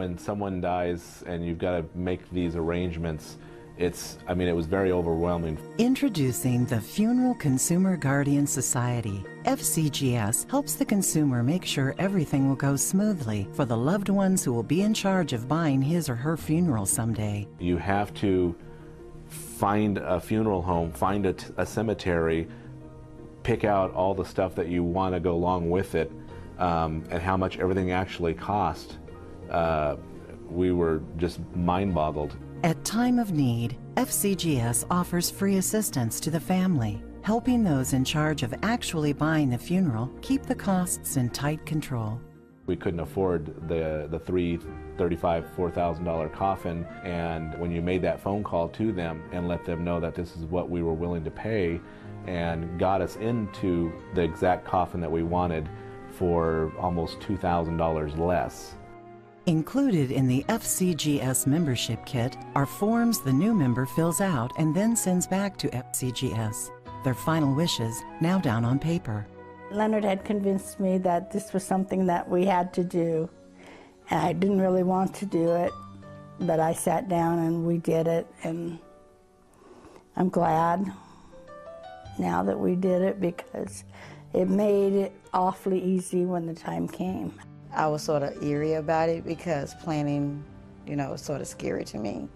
when someone dies and you've got to make these arrangements, I mean, it was very overwhelming. Introducing the Funeral Consumer Guardian Society. FCGS helps the consumer make sure everything will go smoothly for the loved ones who will be in charge of buying his or her funeral someday. You have to find a funeral home, find a cemetery, pick out all the stuff that you want to go along with it, and how much everything actually cost. We were just mind-boggled. At time of need, FCGS offers free assistance to the family, helping those in charge of actually buying the funeral keep the costs in tight control. We couldn't afford the $4,000 coffin, and when you made that phone call to them and let them know that this is what we were willing to pay and got us into the exact coffin that we wanted for almost $2,000 less. Included in the FCGS membership kit are forms the new member fills out and then sends back to FCGS. Their final wishes now down on paper. Leonard had convinced me that this was something that we had to do. And I didn't really want to do it, but I sat down and we did it, and I'm glad now that we did it because it made it awfully easy when the time came. I was sort of eerie about it because planning, was sort of scary to me.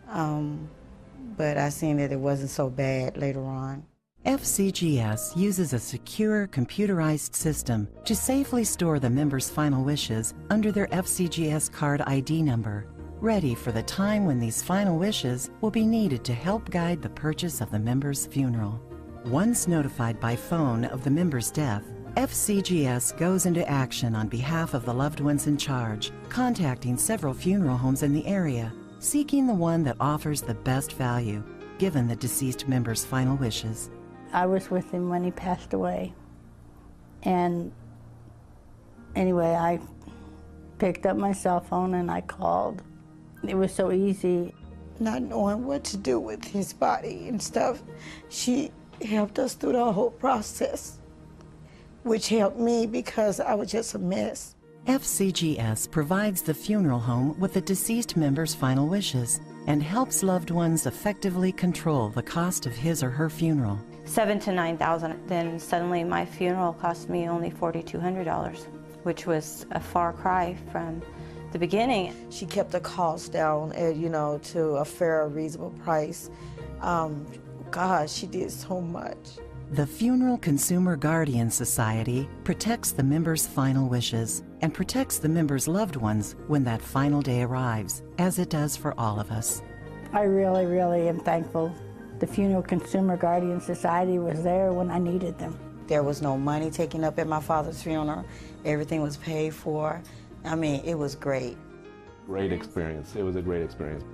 But I seen that it wasn't so bad later on. FCGS uses a secure computerized system to safely store the members' final wishes under their FCGS card ID number, ready for the time when these final wishes will be needed to help guide the purchase of the member's funeral. Once notified by phone of the member's death, FCGS goes into action on behalf of the loved ones in charge, contacting several funeral homes in the area, seeking the one that offers the best value, given the deceased member's final wishes. I was with him when he passed away. And anyway, I picked up my cell phone and I called. It was so easy. Not knowing what to do with his body and stuff, she helped us through the whole process, which helped me because I was just a mess. FCGS provides the funeral home with the deceased member's final wishes and helps loved ones effectively control the cost of his or her funeral. $7,000 to $9,000. Then suddenly my funeral cost me only $4,200, which was a far cry from the beginning. She kept the cost down, to a fair, reasonable price. God, she did so much. The Funeral Consumer Guardian Society protects the members' final wishes and protects the members' loved ones when that final day arrives, as it does for all of us. I really, really am thankful the Funeral Consumer Guardian Society was there when I needed them. There was no money taken up at my father's funeral. Everything was paid for. I mean, it was great. Great experience. It was a great experience.